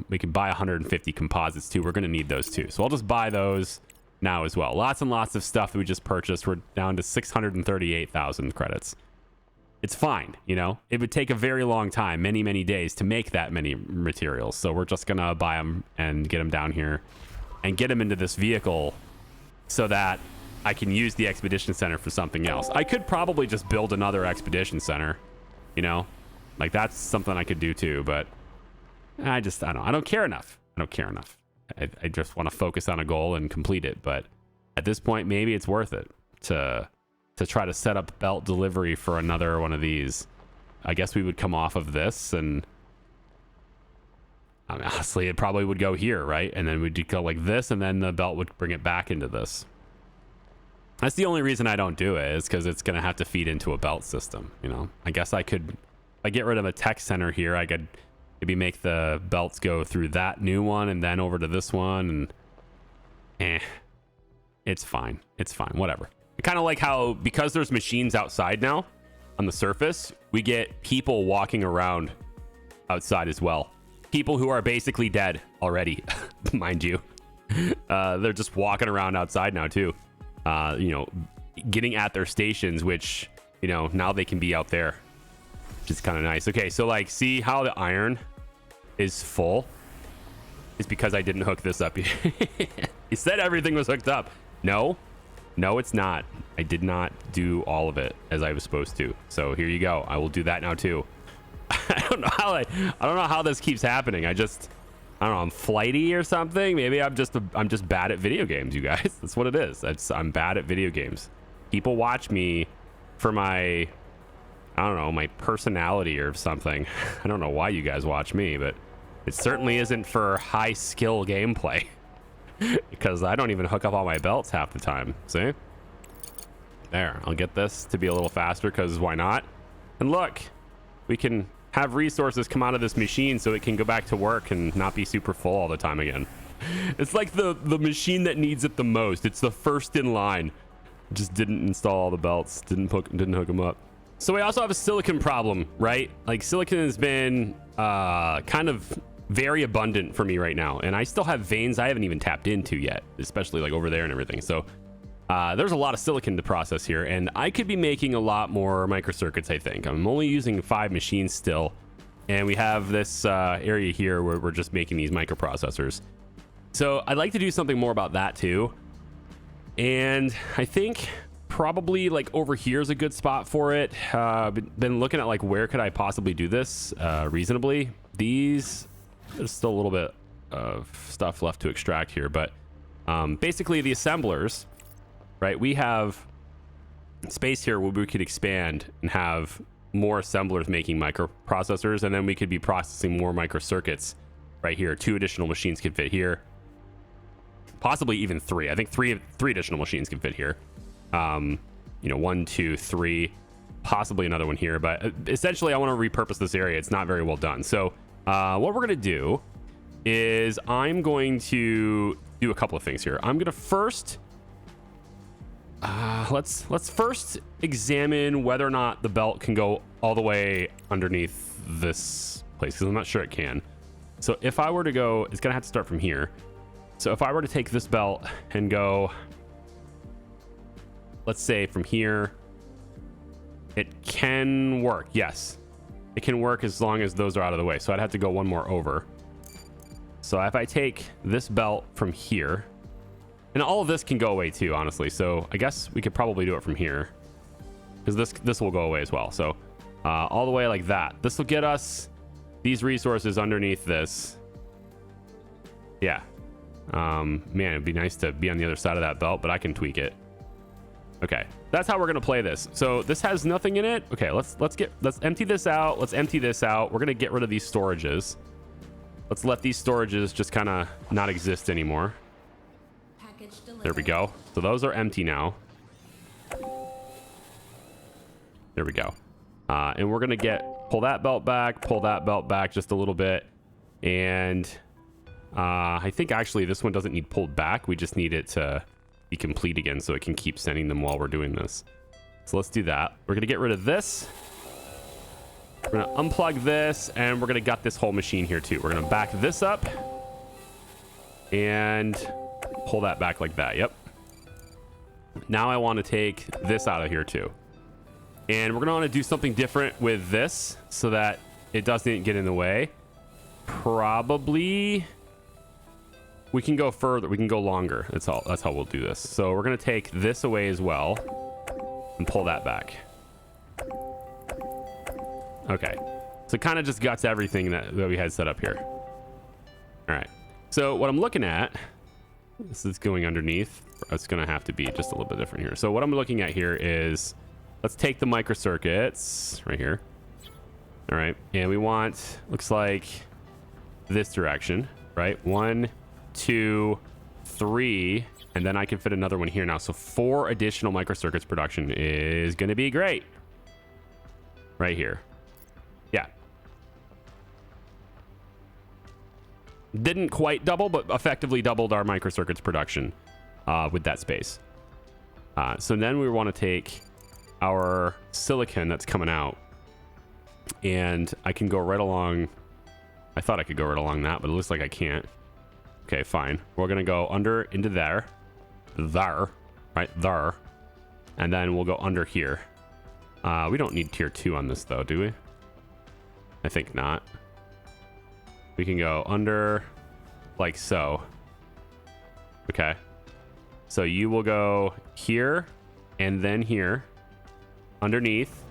We can buy 150 composites too. We're going to need those too. So I'll just buy those now as well. Lots and lots of stuff that we just purchased. We're down to 638,000 credits. It's fine, you know. It would take a very long time, many days to make that many materials. So we're just gonna buy them and get them down here and get them into this vehicle so that I can use the expedition center for something else. I could probably just build another expedition center, you know, like that's something I could do too, but I don't care enough. I just want to focus on a goal and complete it. But at this point, maybe it's worth it to try to set up belt delivery for another one of these. I guess we would come off of this, and I mean, honestly, it probably would go here, right? And then we'd go like this, and then the belt would bring it back into this. That's the only reason I don't do it, is because it's going to have to feed into a belt system, you know? I guess I could, if I get rid of a tech center here, I could maybe make the belts go through that new one and then over to this one, and it's fine. It's fine. Whatever. I kind of like how, because there's machines outside now on the surface, we get people walking around outside as well. People who are basically dead already, mind you. They're just walking around outside now too. You know, getting at their stations, which, you know, now they can be out there, which is kind of nice. Okay, so like, see how the iron is full? It's because I didn't hook this up. He said everything was hooked up. No, it's not. I did not do all of it as I was supposed to. So here you go. I will do that now too. I don't know how this keeps happening. I don't know. I'm flighty or something. Maybe I'm just bad at video games, you guys. That's what it is. I'm bad at video games. People watch me for my, I don't know, my personality or something. I don't know why you guys watch me, but it certainly isn't for high skill gameplay. Because I don't even hook up all my belts half the time. See? There, I'll get this to be a little faster, because why not? And look, we can have resources come out of this machine so it can go back to work and not be super full all the time again. It's like the machine that needs it the most. It's the first in line. Just didn't install all the belts, didn't hook them up. So we also have a silicon problem, right? Like, silicon has been kind of very abundant for me right now. And I still have veins I haven't even tapped into yet, especially like over there and everything. So there's a lot of silicon to process here, and I could be making a lot more microcircuits, I think. I'm only using 5 machines still, and we have this area here where we're just making these microprocessors. So I'd like to do something more about that too. And I think probably like over here is a good spot for it. Been looking at like where could I possibly do this reasonably. There's still a little bit of stuff left to extract here, but basically the assemblers, right? We have space here where we could expand and have more assemblers making microprocessors, and then we could be processing more microcircuits right here. 2 additional machines could fit here, possibly even 3. I think three additional machines can fit here. You know, 1, 2, 3, possibly another one here, but essentially I want to repurpose this area. It's not very well done. So what we're going to do is I'm going to do a couple of things here. I'm going to first let's first examine whether or not the belt can go all the way underneath this place, because I'm not sure it can. So if I were to go, it's gonna have to start from here. So if I were to take this belt and go, let's say from here, it can work. Yes, it can work as long as those are out of the way. So I'd have to go one more over. So if I take this belt from here, and all of this can go away too, honestly. So I guess we could probably do it from here, because this will go away as well. So all the way like that. This will get us these resources underneath this. Yeah. Man, it'd be nice to be on the other side of that belt, but I can tweak it. Okay, that's how we're gonna play this. So this has nothing in it. Okay, let's empty this out. Let's empty this out. We're gonna get rid of these storages. Let's let these storages just kind of not exist anymore. There we go. So those are empty now. There we go. And we're going to pull that belt back just a little bit. And I think actually this one doesn't need pulled back. We just need it to be complete again so it can keep sending them while we're doing this. So let's do that. We're going to get rid of this. We're going to unplug this, and we're going to gut this whole machine here too. We're going to back this up and pull that back like that. Yep. Now I want to take this out of here too. And we're going to want to do something different with this so that it doesn't get in the way. Probably we can go further. We can go longer. That's how we'll do this. So we're going to take this away as well and pull that back. Okay. So it kind of just guts everything that we had set up here. All right. So what I'm looking at, this is going underneath. It's going to have to be just a little bit different here. So what I'm looking at here is, let's take the microcircuits right here. All right. And we want, looks like this direction, right? 1, 2, 3, and then I can fit another one here now. So 4 additional microcircuits production is going to be great. Right here. Yeah. Didn't quite double, but effectively doubled our microcircuits production with that space. So then we want to take our silicon that's coming out, and I can go right along. I thought I could go right along that, but it looks like I can't. Okay, fine. We're going to go under into there, right there, and then we'll go under here. We don't need tier 2 on this though, do we? I think not. We can go under like so. Okay. So you will go here and then here underneath.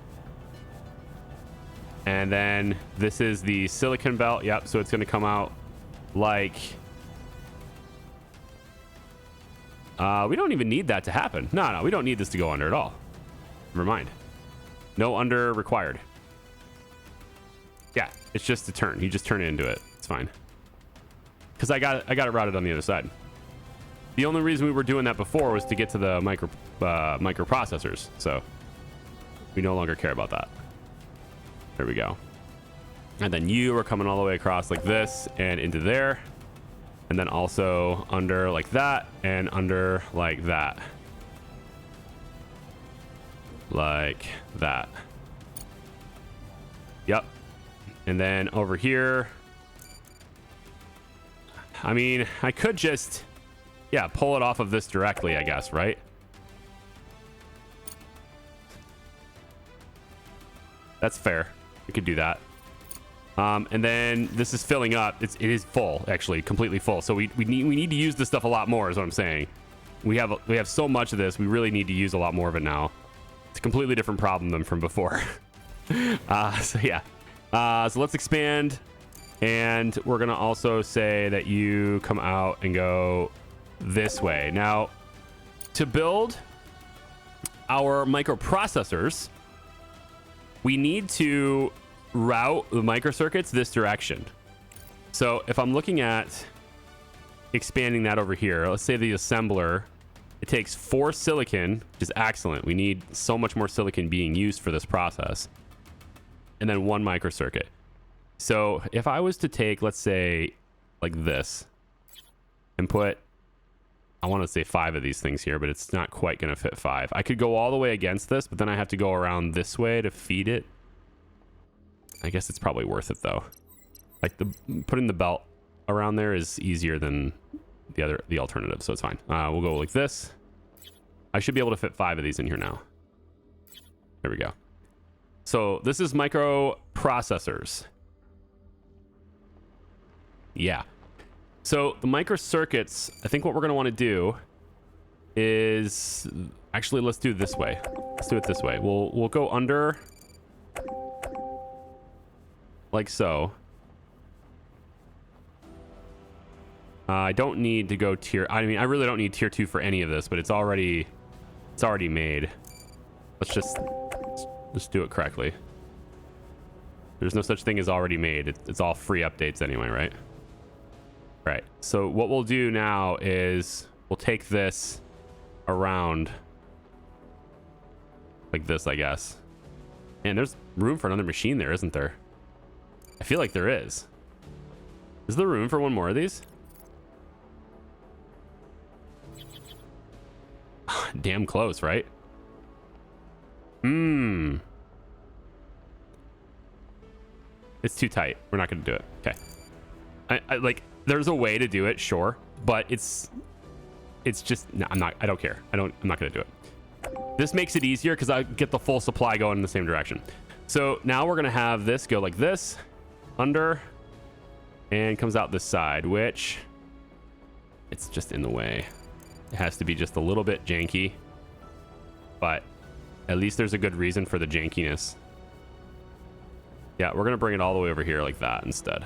And then this is the silicon belt. Yep. So it's going to come out like, we don't even need that to happen. No, we don't need this to go under at all. Never mind. No under required. Yeah, it's just a turn. You just turn it into it. It's fine. Because I got it routed on the other side. The only reason we were doing that before was to get to the microprocessors. So we no longer care about that. There we go. And then you are coming all the way across like this and into there. And then also under like that and under like that. Like that. Yep. And then over here, I mean, I could just, yeah, pull it off of this directly, I guess, right? That's fair. We could do that. And then this is filling up. It is full, actually, completely full. So we need to use this stuff a lot more, is what I'm saying. We have so much of this. We really need to use a lot more of it now. It's a completely different problem than from before. So yeah. So let's expand. And we're going to also say that you come out and go this way. Now, to build our microprocessors, we need to route the microcircuits this direction. So if I'm looking at expanding that over here, let's say the assembler, it takes 4 silicon, which is excellent. We need so much more silicon being used for this process. And then 1 microcircuit. So if I was to take, let's say, like this, and put, I want to say 5 of these things here, but it's not quite going to fit 5. I could go all the way against this, but then I have to go around this way to feed it. I guess it's probably worth it though. Like putting the belt around there is easier than the alternative, so it's fine. We'll go like this. I should be able to fit 5 of these in here now. There we go. So this is microprocessors. Yeah. So the microcircuits, I think what we're going to want to do is actually, let's do it this way. Let's do it this way. We'll go under like so. I don't need to go tier. I mean, I really don't need tier 2 for any of this, but it's already made. Let's just do it correctly. There's no such thing as already made. It's all free updates anyway, right? Right. So what we'll do now is we'll take this around like this, I guess. And there's room for another machine there, isn't there? I feel like there is. Is there room for one more of these? Damn close, right? It's too tight. We're not going to do it. Okay. I like, there's a way to do it, sure, but it's just, no, I don't care. I'm not going to do it. This makes it easier because I get the full supply going in the same direction. So now we're going to have this go like this, under, and comes out this side, which it's just in the way. It has to be just a little bit janky, but at least there's a good reason for the jankiness. Yeah, we're going to bring it all the way over here like that instead.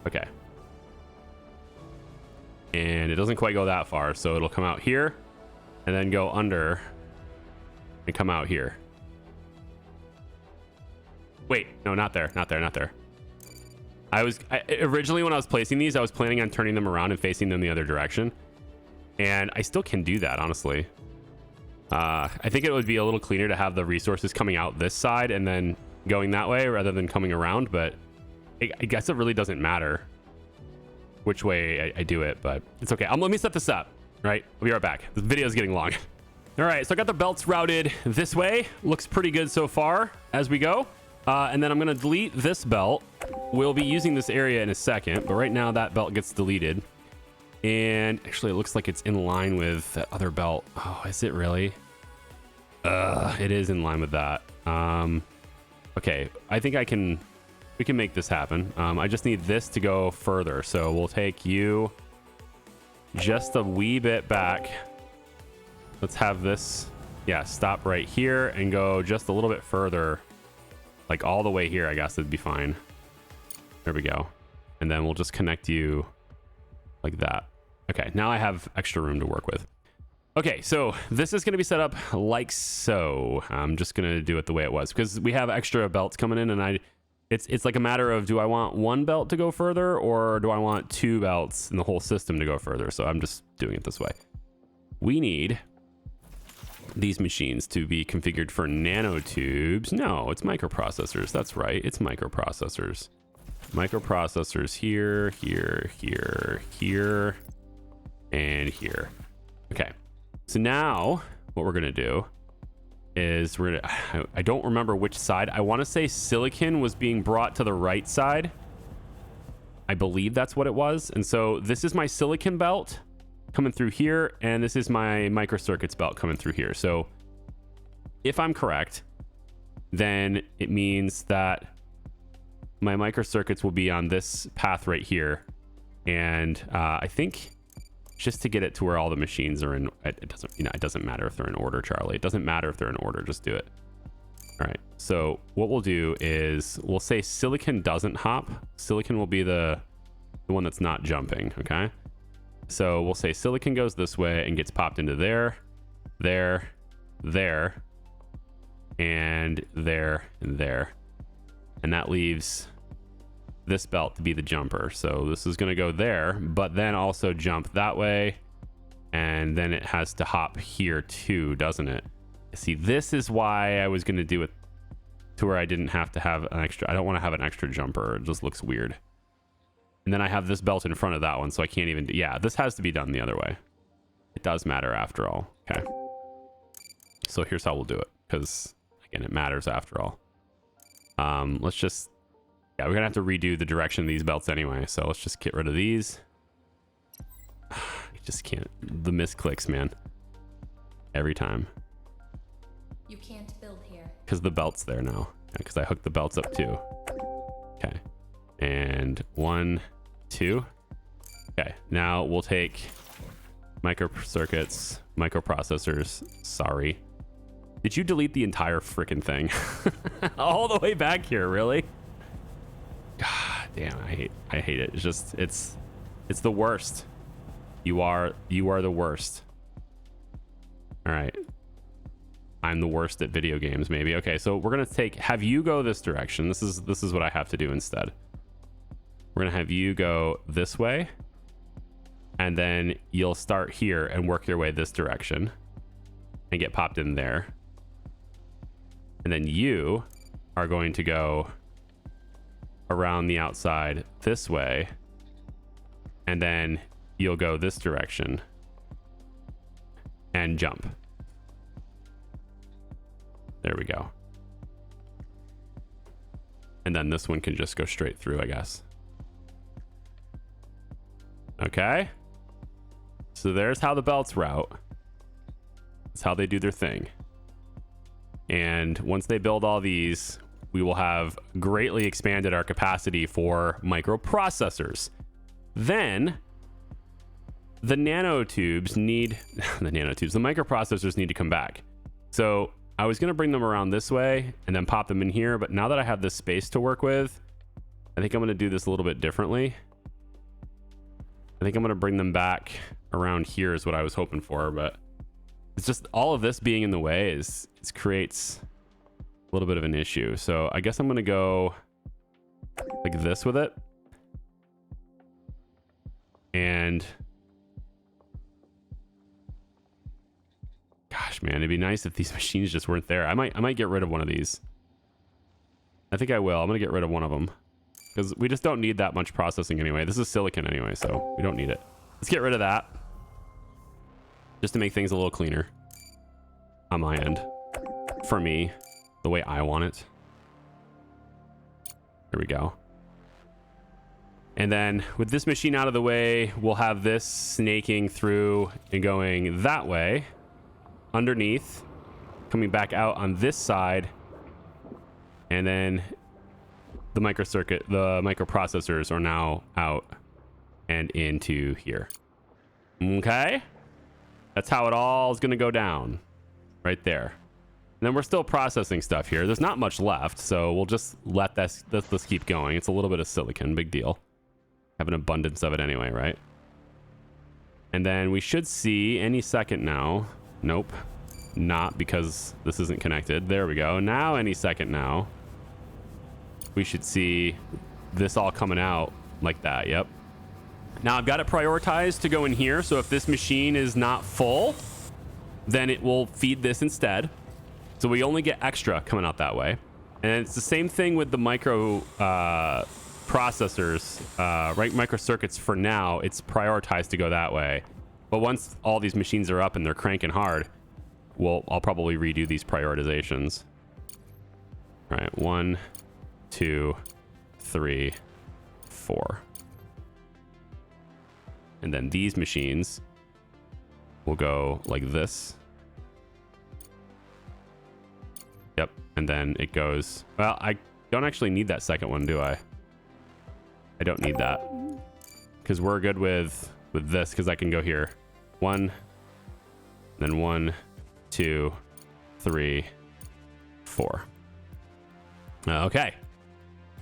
Okay. And it doesn't quite go that far, so it'll come out here and then go under and come out here. Wait, no, not there, not there, not there. Originally when I was placing these, I was planning on turning them around and facing them the other direction. And I still can do that, honestly. I think it would be a little cleaner to have the resources coming out this side and then going that way rather than coming around, but I guess it really doesn't matter which way I do it, but it's okay. Let me set this up, right? I'll be right back. The video is getting long. All right, so I got the belts routed this way. Looks pretty good so far as we go. And then I'm going to delete this belt. We'll be using this area in a second, but right now that belt gets deleted. And actually, it looks like it's in line with that other belt. Oh, is it really? It is in line with that. Okay, I think we can make this happen. I just need this to go further. So we'll take you just a wee bit back. Let's have this, yeah, stop right here and go just a little bit further. Like all the way here, I guess it'd be fine. There we go. And then we'll just connect you like that. Okay, now I have extra room to work with. Okay, so this is going to be set up like so. I'm just going to do it the way it was because we have extra belts coming in, and it's like a matter of, do I want one belt to go further or do I want 2 belts in the whole system to go further? So I'm just doing it this way. We need these machines to be configured for nanotubes. No, it's microprocessors. That's right. It's microprocessors. Microprocessors here, here, here, here, and here. Okay. So now what we're going to do is I don't remember which side. I want to say silicon was being brought to the right side. I believe that's what it was. And so this is my silicon belt coming through here, and this is my microcircuits belt coming through here. So if I'm correct, then it means that my microcircuits will be on this path right here. And I think just to get it to where all the machines are in, it doesn't, it doesn't matter if they're in order, Charlie. It doesn't matter if they're in order, just do it. All right, so what we'll do is we'll say silicon doesn't hop. Silicon will be the one that's not jumping, okay? So we'll say silicon goes this way and gets popped into there, there, there, and there, and there. And that leaves this belt to be the jumper. So this is gonna go there, but then also jump that way. And then it has to hop here too, doesn't it? See, this is why I was gonna do it to where I didn't have to have an extra, I don't wanna have an extra jumper. It just looks weird. And then I have this belt in front of that one, so I can't even do, yeah, this has to be done the other way. It does matter after all, okay? So here's how we'll do it, because again, it matters after all. Let's just, yeah, we're gonna have to redo the direction of these belts anyway, so let's just get rid of these. I just can't, the misclicks, man. Every time. You can't build here. Because the belt's there now. Because I hooked the belts up too. Okay. And 1, 2. Okay. Now we'll take microcircuits, microprocessors. Sorry. Did you delete the entire freaking thing? All the way back here, really? God damn, I hate it. It's just, it's the worst. You are the worst. All right. I'm the worst at video games, maybe. Okay, so we're gonna have you go this direction. This is what I have to do instead. We're gonna have you go this way, and then you'll start here and work your way this direction and get popped in there. And then you are going to go around the outside this way, and then you'll go this direction and jump. There we go. And then this one can just go straight through, I guess. Okay. So there's how the belts route. That's how they do their thing. And once they build all these, we will have greatly expanded our capacity for microprocessors. Then the nanotubes need, the microprocessors need to come back. So I was going to bring them around this way and then pop them in here, but now that I have this space to work with, I think I'm going to do this a little bit differently. I think I'm going to bring them back around here is what I was hoping for, but it's just all of this being in the way creates a little bit of an issue. So I guess I'm going to go like this with it. And gosh, man, it'd be nice if these machines just weren't there. I might get rid of one of these. I think I will. I'm gonna get rid of one of them because we just don't need that much processing anyway. This is silicon anyway, so we don't need it. Let's get rid of that just to make things a little cleaner on my end for me, the way I want it. There we go. And then with this machine out of the way, we'll have this snaking through and going that way. Underneath, coming back out on this side, and then the microprocessors are now out and into here. Okay, that's how it all is going to go down right there. And then we're still processing stuff here. There's not much left, so we'll just let this keep going. It's a little bit of silicon, big deal. Have an abundance of it anyway, right? And then we should see any second now. Nope, not, because this isn't connected. There we go. Now any second now we should see this all coming out like that. Yep. Now I've got it prioritized to go in here, so if this machine is not full, then it will feed this instead, so we only get extra coming out that way. And it's the same thing with the micro processors, right? Microcircuits, for now it's prioritized to go that way. But once all these machines are up and they're cranking hard, I'll probably redo these prioritizations. All right, 1, 2, 3, 4. And then these machines will go like this. Yep. And then it goes, well, I don't actually need that second one, do I? I don't need that because we're good with this, because I can go here. 1, then 1, 2, 3, 4. Okay.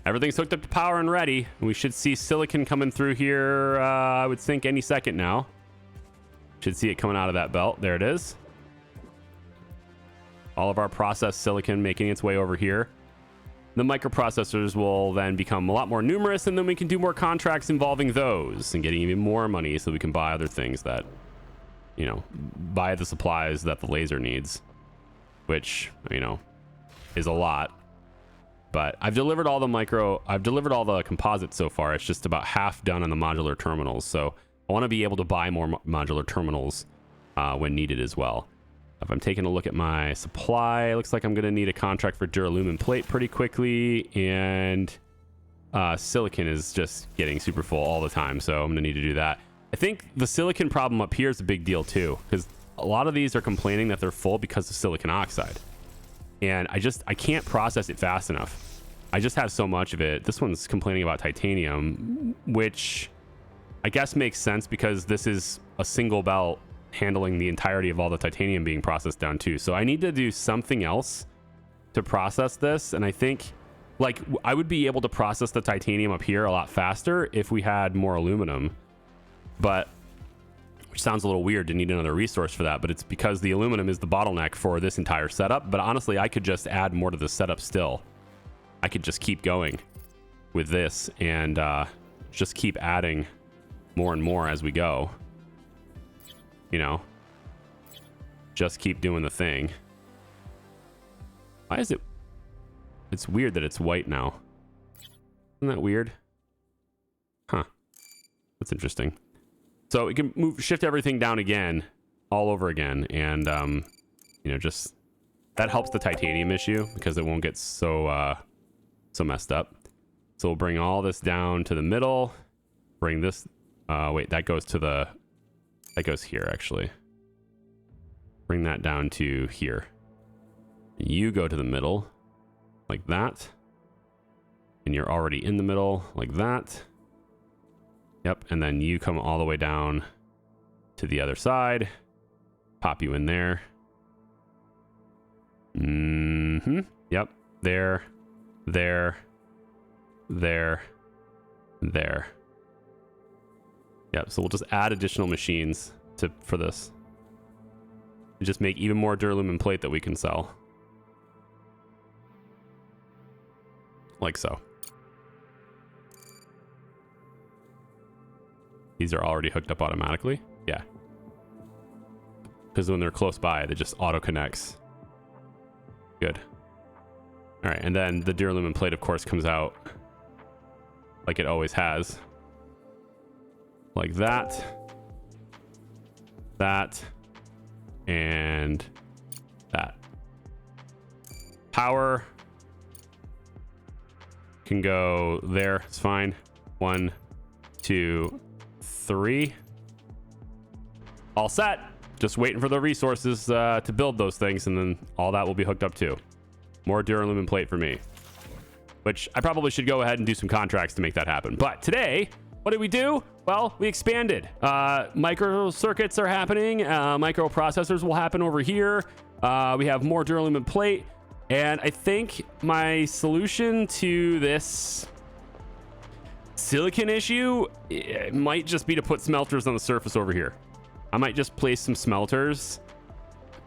Everything's hooked up to power and ready. We should see silicon coming through here, I would think any second now. Should see it coming out of that belt. There it is. All of our processed silicon making its way over here. The microprocessors will then become a lot more numerous, and then we can do more contracts involving those and getting even more money so we can buy other things that, you know, buy the supplies that the laser needs, which, you know, is a lot. But I've delivered all the composites so far. It's just about half done on the modular terminals. So I want to be able to buy more modular terminals when needed as well. If I'm taking a look at my supply, it looks like I'm going to need a contract for duralumin plate pretty quickly. And silicon is just getting super full all the time. So I'm going to need to do that. I think the silicon problem up here is a big deal too, because a lot of these are complaining that they're full because of silicon oxide. And I can't process it fast enough. I just have so much of it. This one's complaining about titanium, which I guess makes sense because this is a single belt handling the entirety of all the titanium being processed down too. So I need to do something else to process this. And I think like I would be able to process the titanium up here a lot faster if we had more aluminum, but which sounds a little weird to need another resource for that, but it's because the aluminum is the bottleneck for this entire setup. But honestly, I could just add more to the setup still. I could just keep going with this and just keep adding more and more as we go. You know, just keep doing the thing. Why is it? It's weird that it's white now. Isn't that weird? Huh. That's interesting. So we can shift everything down again, all over again. And, you know, just that helps the titanium issue because it won't get so messed up. So we'll bring all this down to the middle, bring this, wait, that goes here actually. Bring that down to here. You go to the middle like that. And you're already in the middle like that. Yep, and then you come all the way down to the other side. Pop you in there. Yep, there, there, there, there. Yep, so we'll just add additional machines for this. And just make even more duralumin plate that we can sell. Like so. These are already hooked up automatically. Yeah. Because when they're close by, they just auto connects. Good. All right, and then the duralumin plate, of course, comes out like it always has. Like that. That. And that. Power can go there. It's fine. 1, 2, 3. All set. Just waiting for the resources to build those things, and then all that will be hooked up too. More duralumin plate for me, which I probably should go ahead and do some contracts to make that happen. But today, what did we do? Well, we expanded. Micro circuits are happening. Microprocessors will happen over here. We have more duralumin plate, and I think my solution to this silicon issue, it might just be to put smelters on the surface over here. I might just place some smelters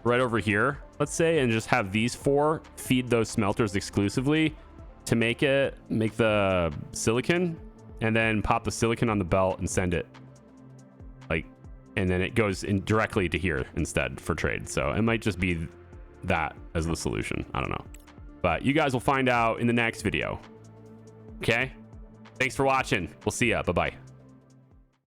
right over here, let's say, and just have these 4 feed those smelters exclusively to make the silicon, and then pop the silicon on the belt and send it like, and then it goes in directly to here instead for trade. So it might just be that as the solution. I don't know, but you guys will find out in the next video. Okay. Thanks for watching. We'll see ya. Bye-bye.